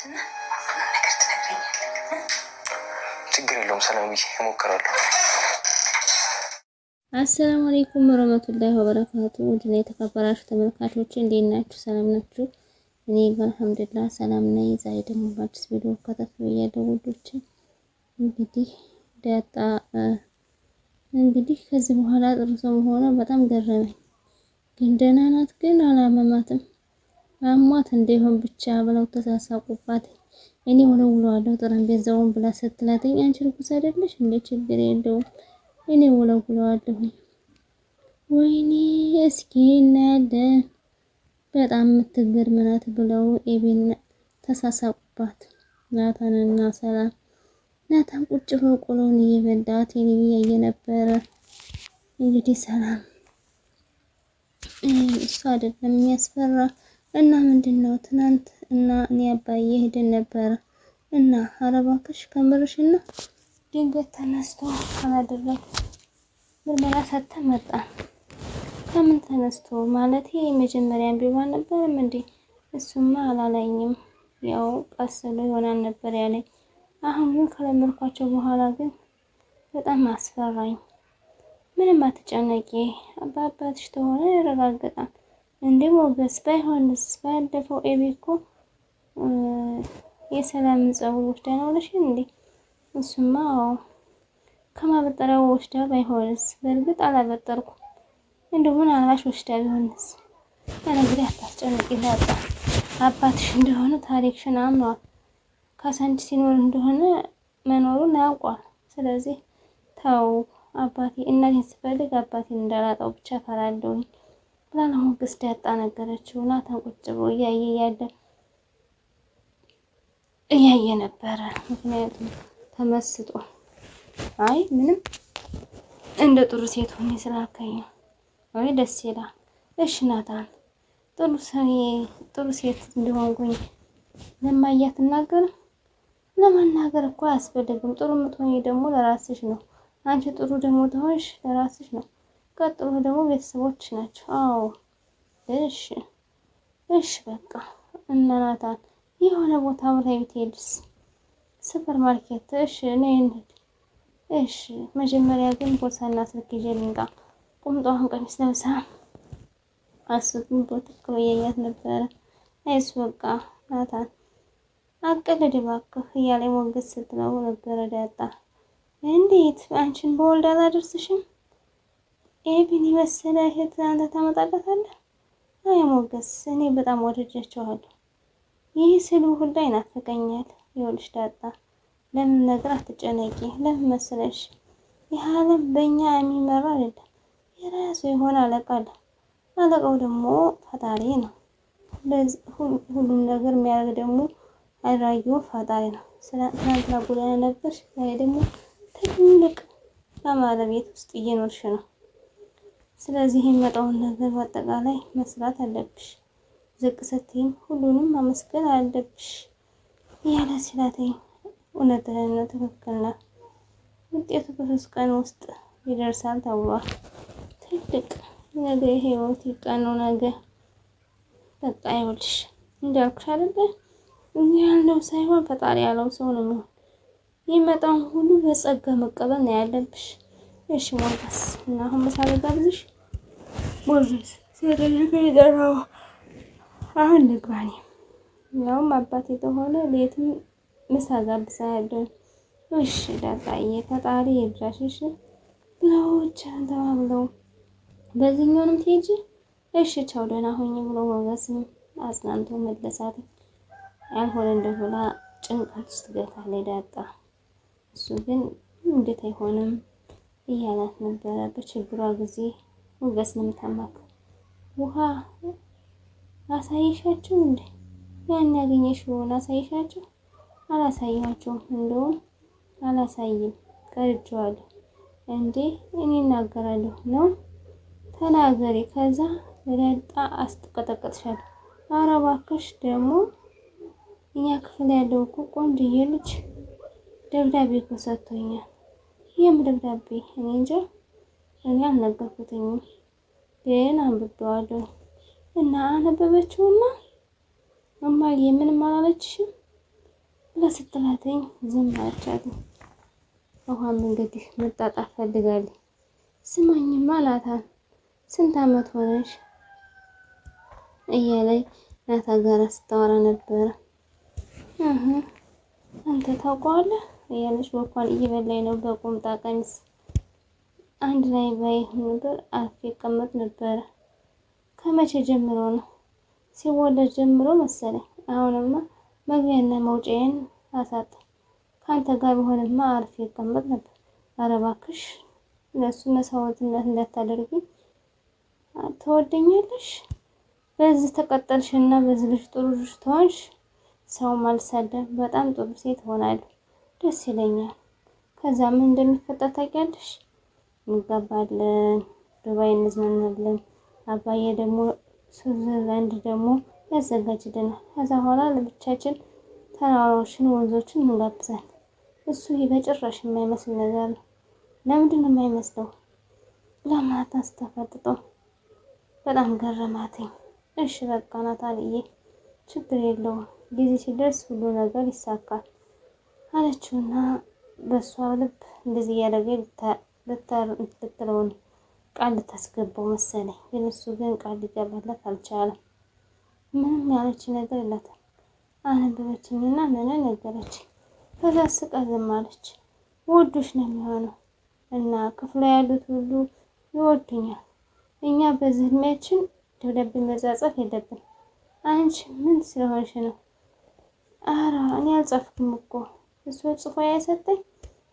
እና ነገር ትነግረኛለህ። ችግር የለውም ሰላምዬ፣ እሞክራለሁ። አሰላሙ አለይኩም ወራህመቱላሂ ወበረካቱ። ውድና የተከበራችሁ ተመልካቾች እንዴት ናችሁ? ሰላም ናችሁ? እኔ አልሐምዱሊላህ ሰላም ነኝ። ዛሬ ደግሞ በአዲስ ቪዲዮ ከተፍ ብያለሁ ውዶች። እንግዲህ ከዚህ በኋላ ጥሩ ሰው መሆኗ በጣም ገረመኝ። ግን ደህና ናት፣ ግን አላመማትም። አሟት እንደሆን ብቻ ብለው ተሳሳቁባት። እኔ ወለውለዋለሁ ጠረጴዛውን ብላ ስትላተኝ አንቺ ርኩስ አይደለሽ እንደ ችግር የለውም እኔ ወለውለዋለሁ። ወይኔ እስኪ እናያለን በጣም የምትገርም ናት ብለው ኤቢን ተሳሳቁባት። ናታንና ሰላም ናታን ቁጭ ብሎ ቆሎን እየበላ ቴሌቪዥን እያየ ነበረ። እንግዲህ ሰላም እሱ አይደለም የሚያስፈራ እና ምንድነው ትናንት እና እኔ አባዬ ሄደን ነበረ እና ኧረ እባክሽ ከምርሽን ነው ድንገት ተነስቶ አላደረም ምርመራ ሰጥተን መጣ። ከምን ተነስቶ ማለት የመጀመሪያ ቢሆን ነበርም እንዴ? እሱማ አላለኝም፣ ያው ቀስሎ ይሆናል ነበር ያለኝ። አሁን ግን ከለመድኳቸው በኋላ ግን በጣም አስፈራኝ። ምንም አትጨነቂ፣ አባትሽ ተሆነ ያረጋግጣል። እንዴ ሞገስ ባይሆንስ? ባለፈው ኤቢ እኮ የሰላም ፀጉር ወስዳ ነው አለሽ እንዴ? እሱማ ከማበጠሪያው ወስዳ ባይሆንስ? በእርግጥ አላበጠርኩም። እንደው ምናልባሽ ወስዳ ቢሆንስ? እንግዲህ አታስጨንቂ ዳጣ፣ አባትሽ እንደሆነ ታሪክሽን አምኗል። ካሳንቺ ሲኖር እንደሆነ መኖሩን ያውቋል። ስለዚህ ተው አባቴ እናቴን ስፈልግ አባቴን እንዳላጣው ብቻ ፈራለሁኝ ብላ ለሞገስ ዳጣ ነገረችው። ናታን ቁጭ ብሎ እያየ ነበረ። ምክንያቱም ተመስጦ አይ ምንም እንደ ጥሩ ሴት ሆኜ ስላልከኝ ወይ ደስ ይላል። እሺ ናታን ጥሩ ሴት እንደሆንኩኝ ለማያት እናገር ለመናገር እኮ አያስፈልግም። ጥሩ የምትሆኚ ደግሞ ለራስሽ ነው። አንቺ ጥሩ ደግሞ ተሆንሽ ለራስሽ ነው። ቀጥሎ ደግሞ ቤተሰቦች ናቸው። አዎ እሺ በቃ እና ናታን የሆነ ቦታ ላይ ብትሄድስ? ሱፐር ማርኬት። እሺ ነይ እንሂድ። እሺ መጀመሪያ ግን ቦርሳና ስልክ ይዤ ልምጣ። ቁምጣዋን ቀሚስ ለብሳ አስቡን ቦትክሎ እያያት ነበረ። አይስ በቃ ናታን አቀልድ እባክህ እያለ ሞገስ ስትለው ነበረ ዳጣ። እንዴት አንቺን በወልድ አላደርስሽም? ኤቢን የመሰለ እህት አንተ ታመጣላታለህ? አይ ሞገስ እኔ በጣም ወድጃቸዋለሁ። ይህ ስሉ ሁላ ይናፍቀኛል። ይኸውልሽ ዳጣ ለምን ነገር አትጨነቂ። ለምን መሰለሽ ይህ ዓለም በእኛ የሚመራ አይደለም። የራሱ የሆነ አለቃ አለ። አለቃው ደግሞ ፈጣሪ ነው። ሁሉም ነገር የሚያደርግ ደግሞ አድራጊው ፈጣሪ ነው። ትናንትና ጎዳና ነበርሽ፣ ዛሬ ደግሞ ትልቅ በአማረ ቤት ውስጥ እየኖርሽ ነው። ስለዚህ የሚመጣውን ነገር በአጠቃላይ መስራት አለብሽ። ዝቅ ስትይም ሁሉንም ማመስገን አለብሽ እያለ ሲላተኝ እውነትህን ነው፣ ትክክል ነው። ውጤቱ በ3 ቀን ውስጥ ይደርሳል ተብሏል። ትልቅ ነገ ህይወት ይቀኑ ነገ በቃ ይኸውልሽ እንዳልኩሽ አይደል? እኛ ያለው ሳይሆን ፈጣሪ ያለው ሰው ነው የሚሆን። የሚመጣውን ሁሉ በጸጋ መቀበል ነው ያለብሽ። እሺ ሞገስ እና አሁን ምሳ ልጋብዝሽ? ሞገስ ስለደረገው አሁን ልግባኔ ያውም አባቴ ተሆነ ሌትም ምሳ ጋብዛለሁ። እሺ ዳጣዬ ፈጣሪ ይድራሽሽ ብለው ተባብለው በዚህኛውንም ትሄጂ? እሺ ቻው ደህና ሁኚ ብሎ ሞገስም አጽናንቶ መለሳት። ያልሆነ እንደሆነ ጭንቀት ውስጥ ገብታለች ዳጣ። እሱ ግን እንዴት አይሆንም እያላት ነበረ። በችግሯ ጊዜ ሞገስንም ታማክ ውሃ አሳይሻችሁ እንዴ? ያን ያገኘሽውን አሳይሻችሁ? አላሳያችሁም። እንደውም አላሳይም ቀርጬዋለሁ። እንዴ እኔ እናገራለሁ ነው? ተናገሪ ከዛ ለዳጣ አስቀጠቀጥሻለሁ። ኧረ እባክሽ ደግሞ እኛ ክፍል ያለው እኮ ቆንጆዬ ልጅ ደብዳቤ እኮ ሰጥቶኛል። ይህም ደብዳቤ እኔ እንጃ እኔ አልነገርኩትኝም፣ ግን አንብቤዋለሁ። እና አነበበችውና እማዬ ምንም አላለችሽም? ብላ ስትላተኝ ዝም አለቻት። ውሃም እንግዲህ መጣጣት ፈልጋለች። ስማኝማ ናታን ስንት አመት ሆነሽ እያለኝ ናታን ጋር ስታወራ ነበረ። አንተ ታውቀዋለህ እያለች ወኳን እየበላኝ ነው በቁምጣ ቀሚስ አንድ ላይ ባይሆን ነበር አርፌ እቀመጥ ነበረ። ከመቼ ጀምሮ ነው? ሲወለድ ጀምሮ መሰለኝ። አሁንማ መግቢያና መውጫዬን አሳጣ። ከአንተ ጋር በሆንማ አርፌ እቀመጥ ነበር። ኧረ እባክሽ ለእሱ መስዋዕትነት እንዳታደርጊ። ትወደኛለሽ? በዚህ ተቀጠልሽና በዚህ ልጅ ጥሩ ልጅ ትሆንሽ ሰውም አልሳደብ በጣም ጥሩ ሴት ሆናለሁ። ደስ ይለኛል። ከዛ ምን እንደሚፈጠር ታውቂያለሽ? እንጋባለን፣ ዱባይ እንዝናናለን። አባዬ ደግሞ ስዊዘርላንድ ደግሞ ያዘጋጅልናል። ከዛ በኋላ ለብቻችን ተራራዎችን ወንዞችን እንጋብዛለን። እሱ በጭራሽ የማይመስል ነገር ነው። ለምንድን ነው የማይመስለው? ለማታ አስተፈጥጠው በጣም ገረማትኝ። እሺ በቃ ናታንዬ ችግር የለውም ጊዜ ሲደርስ ሁሉ ነገር ይሳካል አለችውና በሷ ልብ እንደዚህ እያደረገ ልትለውን ቃል ልታስገባው መሰለኝ። ግን እሱ ግን ቃል ሊገባላት አልቻለም። ምንም ያለች ነገር የላትም። አነበበችኝና ምን ነገረች። ከዛ ስቃ ዝም አለች። ወዶሽ ነው የሚሆነው እና ክፍሉ ያሉት ሁሉ ይወዱኛል። እኛ በዚህ እድሜያችን ደብዳቤ መጻጻፍ የለብን። አንቺ ምን ስለሆንሽ ነው? ኧረ እኔ አልጻፍኩም እኮ እሱ ጽፎ ያሰጠኝ።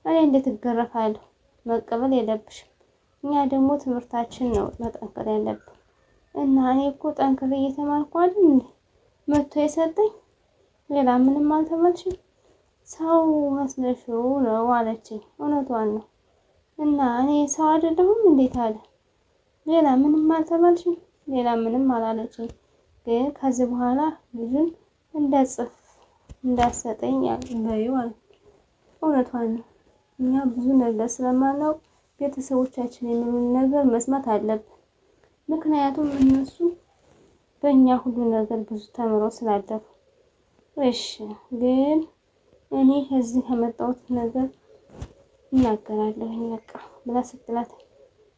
እኔ እንዴት እገረፋለሁ? መቀበል የለብሽም። እኛ ደግሞ ትምህርታችን ነው መጠንከር ያለብን እና እኔ እኮ ጠንክሬ እየተማርኩ አይደል እንዴ መጥቶ የሰጠኝ። ሌላ ምንም አልተባልሽም? ሰው መስለሽው ነው አለችኝ። እውነቷን ነው እና እኔ ሰው አይደለሁም እንዴት አለ። ሌላ ምንም አልተባልሽም? ሌላ ምንም አላለችኝ። ግን ከዚህ በኋላ ልጁን እንዳጽፍ እንዳሰጠኝ ያልበዩ አለ። እውነቷን ነው። እኛ ብዙ ነገር ስለማናውቅ ቤተሰቦቻችን የሚሉን ነገር መስማት አለብን። ምክንያቱም እነሱ በእኛ ሁሉ ነገር ብዙ ተምረው ስላደሩ። እሺ ግን እኔ ከዚህ ከመጣሁት ነገር እናገራለሁ በቃ ብላ ስትላት፣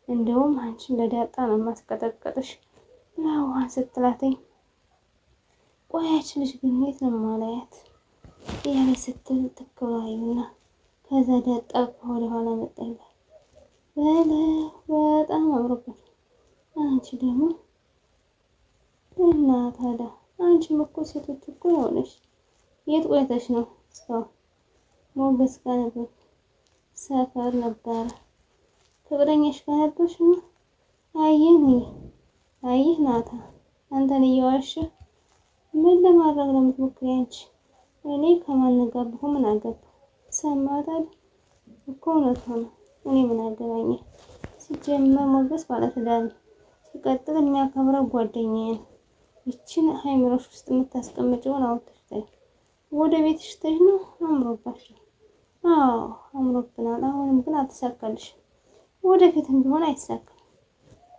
እንደውም አንቺን ለዳጣ ነው ማስቀጠቅጥሽ ብላ ውሃን ስትላተኝ፣ ቆያች ልጅ ግን የት ነው ማላያት እያለ ስትል ትክራዩና ከዛ ዳጣ ከወደ ኋላ መጣይላል። በጣም አምሮበት አንቺ ደግሞ እና ታዲያ አንቺም እኮ ሴቶች እኮ የሆነሽ የት ቆይተሽ ነው? ሰው ሞገስ ጋር ነበር ሰፈር ነበረ። ፍቅረኛሽ ጋር ነበርሽ ነው? አየህ ናታ አንተን እየዋሸህ ምን ለማድረግ ነው የምትሞክሪው አንቺ? እኔ ከማን ጋር ብሆን ምን አገባኝ? ሰማታል እኮ እውነት ሆነ። እኔ ምን አገባኝ? ሲጀመር ሞገስ ባለትዳር ነው። ሲቀጥል የሚያከብረው ጓደኛዬ ነው። ይችን ሃይምሮሽ ውስጥ የምታስቀምጪውን አውጥተሽ ታይ። ወደ ቤትሽ ተይ ነው አምሮባሽ። አዎ አምሮብናል። አሁንም ግን አልተሳካልሽም። ወደፊትም ቢሆን አይሳካም።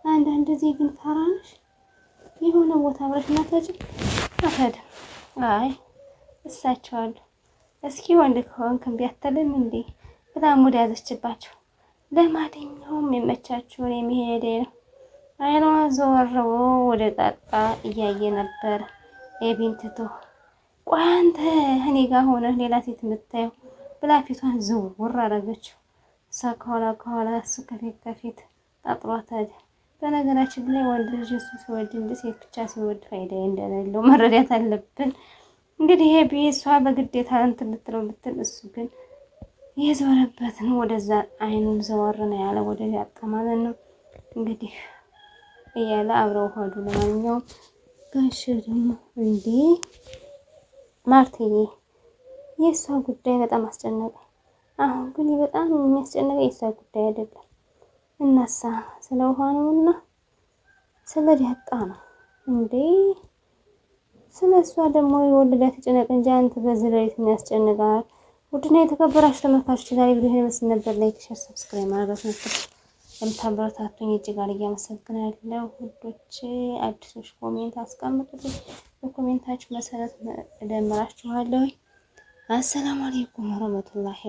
አንዳንድ ጊዜ ግን ታራነሽ የሆነ ቦታ አብረሽ ናታጭ አታድም። አይ እሳቸዋለሁ። እስኪ ወንድ ከሆንክ እምቢ አትልም እንዴ? በጣም ሙድ ያዘችባቸው። ለማንኛውም የመቻችሁን የሚሄደ ነው። አይኗ ዘወር ወደ ጣጣ እያየ ነበር። ኤቢን ትቶ ቆይ አንተ እኔ ጋር ሆነህ ሌላ ሴት የምታየው ብላ ፊቷን ዝውውር አደረገችው። እሷ ከኋላ እሱ ከፊት ጣጥሯታል። በነገራችን ላይ ወንድ ልጅ እሱ ሲወድ እንጂ ሴት ብቻ ሲወድ ፋይዳ እንደሌለው መረዳት አለብን። እንግዲህ ይሄ እሷ በግዴታ እንትን ልትለው ብትል እሱ ግን የዞረበትን ወደዛ አይኑን ዘወር ነው ያለ ወደ ያጣማለን ነው እንግዲህ እያለ አብረው ሆዱ። ለማንኛውም ጋሽ ደግሞ እንዴ ማርቴዬ የእሷ ጉዳይ በጣም አስጨነቀ። አሁን ግን በጣም የሚያስጨንቀ የእሷ ጉዳይ አይደለም እናሳ ስለ ውሃ ነውና ስለ ዳጣ ነው እንዴ። ስለ እሷ ደግሞ የወለዳት ጭነቅ እንጂ አንተ በዚህ ሌሊት የሚያስጨንቃል። ውድና የተከበራችሁ ተመልካቾች ዛሬ ቪዲዮ ይመስል ነበር። ላይክ፣ ሼር፣ ሰብስክራይብ ማድረግ ነበር። ለምታበረታቱኝ እጅግ አድርጌ አመሰግናለሁ። ውዶች አዲሶች ኮሜንት አስቀምጡልኝ። በኮሜንታችሁ መሰረት እደምራችኋለሁ። አሰላሙ አለይኩም ወረህመቱላሂ